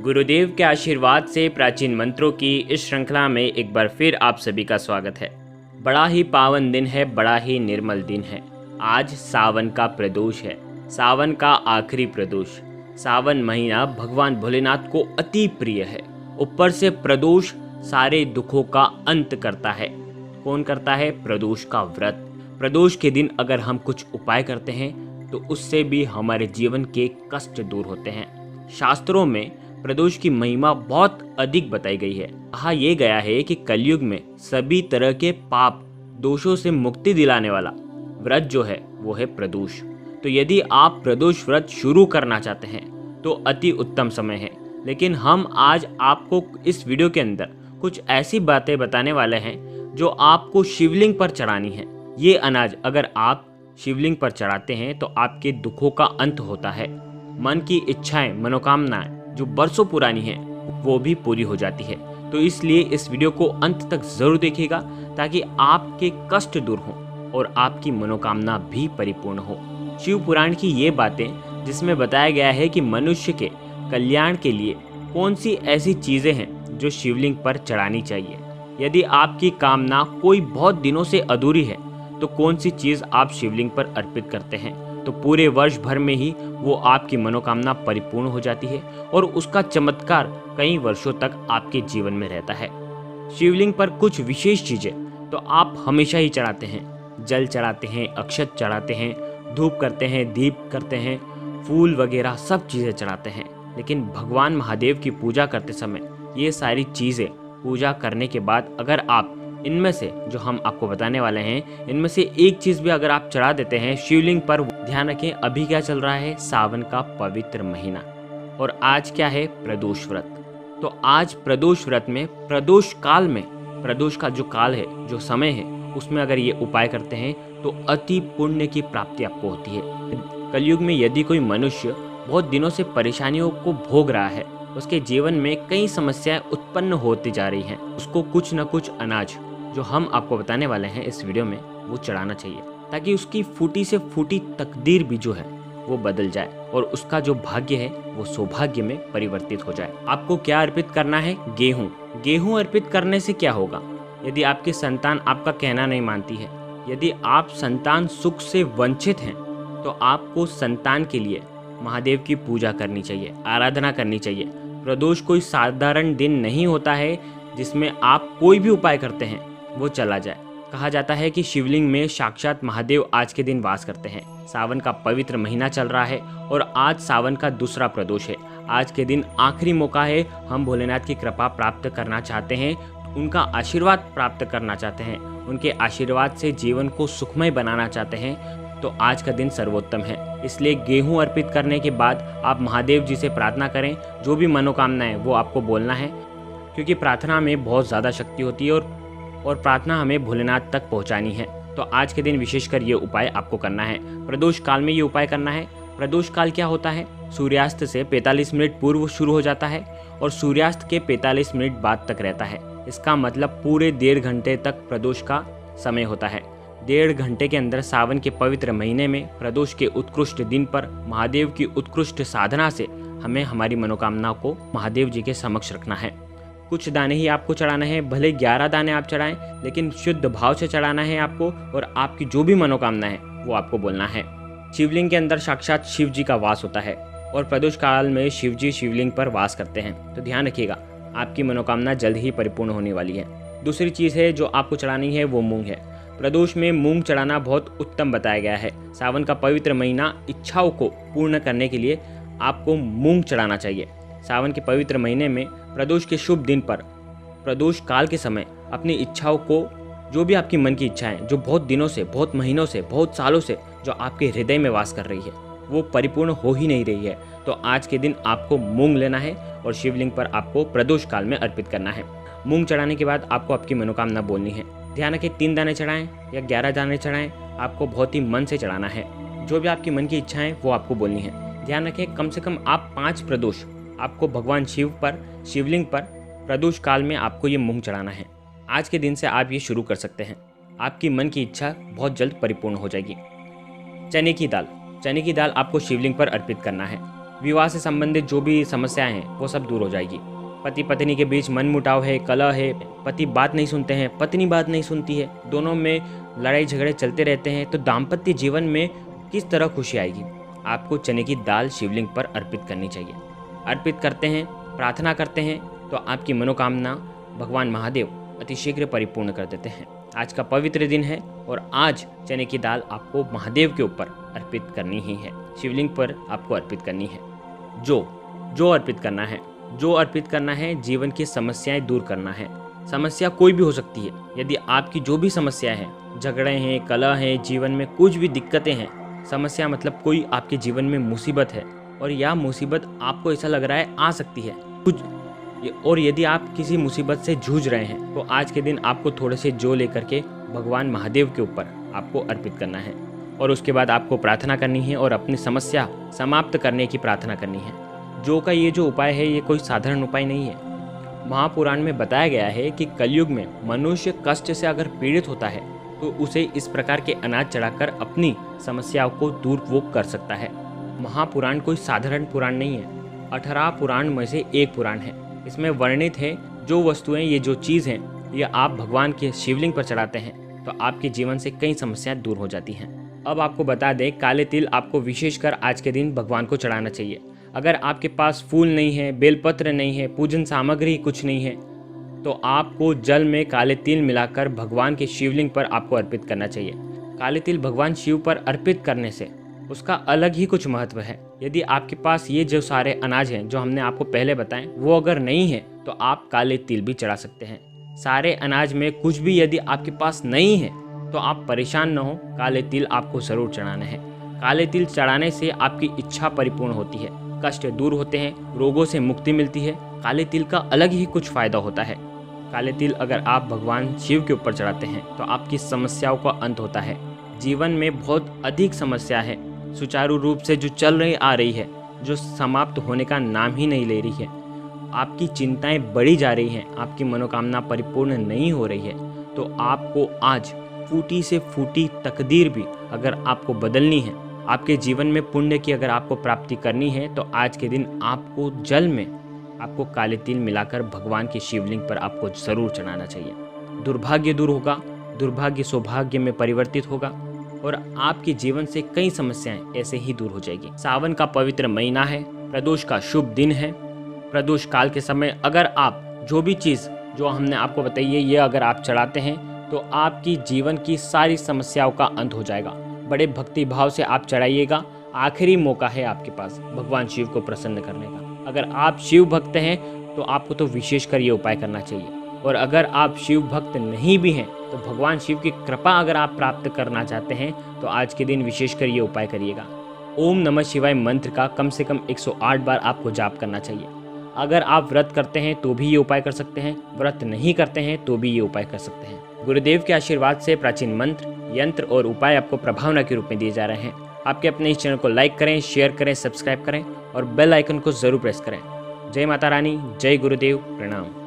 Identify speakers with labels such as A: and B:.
A: गुरुदेव के आशीर्वाद से प्राचीन मंत्रों की इस श्रृंखला में एक बार फिर आप सभी का स्वागत है। बड़ा ही पावन दिन है, बड़ा ही निर्मल दिन है। आज सावन का प्रदोष है, सावन का आखिरी प्रदोष। सावन महीना भगवान भोलेनाथ को अति प्रिय है। ऊपर से प्रदोष सारे दुखों का अंत करता है। कौन करता है? प्रदोष का व्रत। प्रदोष के दिन अगर हम कुछ उपाय करते हैं तो उससे भी हमारे जीवन के कष्ट दूर होते हैं। शास्त्रों में प्रदोष की महिमा बहुत अधिक बताई गई है। कहा यह गया है कि कलयुग में सभी तरह के पाप दोषों से मुक्ति दिलाने वाला व्रत जो है वो है प्रदोष। तो यदि आप प्रदोष व्रत शुरू करना चाहते हैं तो अति उत्तम समय है। लेकिन हम आज आपको इस वीडियो के अंदर कुछ ऐसी बातें बताने वाले हैं जो आपको शिवलिंग पर चढ़ानी है। ये अनाज अगर आप शिवलिंग पर चढ़ाते हैं तो आपके दुखों का अंत होता है। मन की इच्छाएं, मनोकामनाएं जो बरसों पुरानी है वो भी पूरी हो जाती है। तो इसलिए इस वीडियो को अंत तक जरूर देखिएगा ताकि आपके कष्ट दूर हों और आपकी मनोकामना भी परिपूर्ण हो। शिव पुराण की ये बातें जिसमें बताया गया है कि मनुष्य के कल्याण के लिए कौन सी ऐसी चीजें हैं जो शिवलिंग पर चढ़ानी चाहिए। यदि आपकी कामना कोई बहुत दिनों से अधूरी है तो कौन सी चीज आप शिवलिंग पर अर्पित करते हैं तो पूरे वर्ष भर में ही वो आपकी मनोकामना परिपूर्ण हो जाती है और उसका चमत्कार कई वर्षों तक आपके जीवन में रहता है। शिवलिंग पर कुछ विशेष चीजें तो आप हमेशा ही चढ़ाते हैं। जल चढ़ाते हैं, अक्षत चढ़ाते हैं, धूप करते हैं, दीप करते हैं, फूल वगैरह सब चीजें चढ़ाते हैं। लेकिन भगवान महादेव की पूजा करते समय ये सारी चीजें पूजा करने के बाद अगर आप इनमें से जो हम आपको बताने वाले हैं इनमें से एक चीज भी अगर आप चढ़ा देते हैं शिवलिंग पर, ध्यान रखें अभी क्या चल रहा है? सावन का पवित्र महीना और आज क्या है? प्रदोष व्रत। तो आज प्रदोष व्रत में प्रदोष काल में, प्रदोष का जो काल है, जो समय है, उसमें अगर ये उपाय करते हैं तो अति पुण्य की प्राप्ति आपको होती है। कलयुग में यदि कोई मनुष्य बहुत दिनों से परेशानियों को भोग रहा है, उसके जीवन में कई समस्याएं उत्पन्न होती जा रही हैं, उसको कुछ न कुछ अनाज जो हम आपको बताने वाले हैं इस वीडियो में वो चढ़ाना चाहिए ताकि उसकी फूटी से फूटी तकदीर भी जो है वो बदल जाए और उसका जो भाग्य है वो सौभाग्य में परिवर्तित हो जाए। आपको क्या अर्पित करना है? गेहूं। गेहूं अर्पित करने से क्या होगा? यदि आपकी संतान आपका कहना नहीं मानती है, यदि आप संतान सुख से वंचित हैं तो आपको संतान के लिए महादेव की पूजा करनी चाहिए, आराधना करनी चाहिए। प्रदोष कोई साधारण दिन नहीं होता है जिसमें आप कोई भी उपाय करते हैं वो चला जाए। कहा जाता है कि शिवलिंग में साक्षात महादेव आज के दिन वास करते हैं। सावन का पवित्र महीना चल रहा है और आज सावन का दूसरा प्रदोष है। आज के दिन आखिरी मौका है। हम भोलेनाथ की कृपा प्राप्त करना चाहते हैं, उनका आशीर्वाद प्राप्त करना चाहते हैं, उनके आशीर्वाद से जीवन को सुखमय बनाना चाहते हैं तो आज का दिन सर्वोत्तम है। इसलिए गेहूं अर्पित करने के बाद आप महादेव जी से प्रार्थना करें। जो भी मनोकामना है वो आपको बोलना है क्योंकि प्रार्थना में बहुत ज़्यादा शक्ति होती है और प्रार्थना हमें भोलेनाथ तक पहुंचानी है। तो आज के दिन विशेषकर ये उपाय आपको करना है। प्रदोष काल में ये उपाय करना है। प्रदोष काल क्या होता है? सूर्यास्त से 45 मिनट पूर्व शुरू हो जाता है और सूर्यास्त के 45 मिनट बाद तक रहता है। इसका मतलब पूरे 1.5 घंटे तक प्रदोष का समय होता है। 1.5 घंटे के अंदर सावन के पवित्र महीने में प्रदोष के उत्कृष्ट दिन पर महादेव की उत्कृष्ट साधना से हमें हमारी मनोकामना को महादेव जी के समक्ष रखना है। कुछ दाने ही आपको चढ़ाना है, भले 11 दाने आप चढ़ाएं लेकिन शुद्ध भाव से चढ़ाना है आपको और आपकी जो भी मनोकामना है वो आपको बोलना है। शिवलिंग के अंदर साक्षात शिव जी का वास होता है और प्रदोष काल में शिव जी शिवलिंग पर वास करते हैं। तो ध्यान रखिएगा आपकी मनोकामना जल्द ही परिपूर्ण होने वाली है। दूसरी चीज़ है जो आपको चढ़ानी है वो मूंग है। प्रदोष में मूंग चढ़ाना बहुत उत्तम बताया गया है। सावन का पवित्र महीना, इच्छाओं को पूर्ण करने के लिए आपको मूंग चढ़ाना चाहिए। सावन के पवित्र महीने में प्रदोष के शुभ दिन पर प्रदोष काल के समय अपनी इच्छाओं को, जो भी आपकी मन की इच्छाएं जो बहुत दिनों से, बहुत महीनों से, बहुत सालों से जो आपके हृदय में वास कर रही है वो परिपूर्ण हो ही नहीं रही है तो आज के दिन आपको मूंग लेना है और शिवलिंग पर आपको प्रदोष काल में अर्पित करना है। मूंग चढ़ाने के बाद आपको आपकी मनोकामना बोलनी है। ध्यान रखें 3 दाने चढ़ाएं या 11 दाने चढ़ाएं, आपको बहुत ही मन से चढ़ाना है। जो भी आपकी मन की इच्छाएं वो आपको बोलनी है। ध्यान रखें कम से कम आप 5 प्रदोष आपको भगवान शिव पर, शिवलिंग पर प्रदोष काल में आपको ये मूंग चढ़ाना है। आज के दिन से आप ये शुरू कर सकते हैं। आपकी मन की इच्छा बहुत जल्द परिपूर्ण हो जाएगी। चने की दाल, चने की दाल आपको शिवलिंग पर अर्पित करना है। विवाह से संबंधित जो भी समस्याएं हैं वो सब दूर हो जाएगी। पति पत्नी के बीच मनमुटाव है, कलह है, पति बात नहीं सुनते हैं, पत्नी बात नहीं सुनती है, दोनों में लड़ाई झगड़े चलते रहते हैं, तो दाम्पत्य जीवन में किस तरह खुशी आएगी? आपको चने की दाल शिवलिंग पर अर्पित करनी चाहिए। अर्पित करते हैं, प्रार्थना करते हैं तो आपकी मनोकामना भगवान महादेव अतिशीघ्र परिपूर्ण कर देते हैं। आज का पवित्र दिन है और आज चने की दाल आपको महादेव के ऊपर अर्पित करनी ही है, शिवलिंग पर आपको अर्पित करनी है। जो अर्पित करना है जीवन की समस्याएं दूर करना है। समस्या कोई भी हो सकती है। यदि आपकी जो भी समस्या है, झगड़े हैं, कलह है, जीवन में कुछ भी दिक्कतें हैं, समस्या मतलब कोई आपके जीवन में मुसीबत है और यह मुसीबत आपको ऐसा लग रहा है आ सकती है कुछ, और यदि आप किसी मुसीबत से जूझ रहे हैं तो आज के दिन आपको थोड़े से जौ लेकर के भगवान महादेव के ऊपर आपको अर्पित करना है और उसके बाद आपको प्रार्थना करनी है और अपनी समस्या समाप्त करने की प्रार्थना करनी है। जौ का ये जो उपाय है ये कोई साधारण उपाय नहीं है। महापुराण में बताया गया है कि कलयुग में मनुष्य कष्ट से अगर पीड़ित होता है तो उसे इस प्रकार के अनाज चढ़ाकर अपनी समस्याओं को दूर वो कर सकता है। महापुराण कोई साधारण पुराण नहीं है, 18 पुराण में से एक पुराण है। इसमें वर्णित है जो वस्तुएं, ये जो चीज़ हैं, ये आप भगवान के शिवलिंग पर चढ़ाते हैं तो आपके जीवन से कई समस्याएं दूर हो जाती हैं। अब आपको बता दें, काले तिल आपको विशेषकर आज के दिन भगवान को चढ़ाना चाहिए। अगर आपके पास फूल नहीं है, बेलपत्र नहीं है, पूजन सामग्री कुछ नहीं है, तो आपको जल में काले तिल मिलाकर भगवान के शिवलिंग पर आपको अर्पित करना चाहिए। काले तिल भगवान शिव पर अर्पित करने से उसका अलग ही कुछ महत्व है। यदि आपके पास ये जो सारे अनाज हैं जो हमने आपको पहले बताएं वो अगर नहीं है तो आप काले तिल भी चढ़ा सकते हैं। सारे अनाज में कुछ भी यदि आपके पास नहीं है तो आप परेशान न हो, काले तिल आपको ज़रूर चढ़ाना है। काले तिल चढ़ाने से आपकी इच्छा परिपूर्ण होती है, कष्ट दूर होते हैं, रोगों से मुक्ति मिलती है। काले तिल का अलग ही कुछ फ़ायदा होता है। काले तिल अगर आप भगवान शिव के ऊपर चढ़ाते हैं तो आपकी समस्याओं का अंत होता है। जीवन में बहुत अधिक समस्या है, सुचारू रूप से जो चल रही आ रही है, जो समाप्त होने का नाम ही नहीं ले रही है। आपकी चिंताएं बढ़ी जा रही हैं, आपकी मनोकामना परिपूर्ण नहीं हो रही है, तो आपको आज फूटी से फूटी तकदीर भी अगर आपको बदलनी है, आपके जीवन में पुण्य की अगर आपको प्राप्ति करनी है, तो आज के दिन आपको जल में आपको काले तिल मिलाकर भगवान के शिवलिंग पर आपको ज़रूर चढ़ाना चाहिए। दुर्भाग्य दूर होगा, दुर्भाग्य सौभाग्य में परिवर्तित होगा और आपके जीवन से कई समस्याएं ऐसे ही दूर हो जाएगी। सावन का पवित्र महीना है, प्रदोष का शुभ दिन है। प्रदोष काल के समय अगर आप जो भी चीज़ जो हमने आपको बताई है ये अगर आप चढ़ाते हैं तो आपकी जीवन की सारी समस्याओं का अंत हो जाएगा। बड़े भक्ति भाव से आप चढ़ाइएगा, आखिरी मौका है आपके पास भगवान शिव को प्रसन्न करने का। अगर आप शिव भक्त हैं तो आपको तो विशेषकर ये उपाय करना चाहिए, और अगर आप शिव भक्त नहीं भी हैं तो भगवान शिव की कृपा अगर आप प्राप्त करना चाहते हैं तो आज के दिन विशेषकर ये उपाय करिएगा। ओम नमः शिवाय मंत्र का कम से कम 108 बार आपको जाप करना चाहिए। अगर आप व्रत करते हैं तो भी ये उपाय कर सकते हैं, व्रत नहीं करते हैं तो भी ये उपाय कर सकते हैं। गुरुदेव के आशीर्वाद से प्राचीन मंत्र, यंत्र और उपाय आपको प्रभावना के रूप में दिए जा रहे हैं। आपके अपने इस चैनल को लाइक करें, शेयर करें, सब्सक्राइब करें और बेल आइकन को जरूर प्रेस करें। जय माता रानी, जय गुरुदेव, प्रणाम।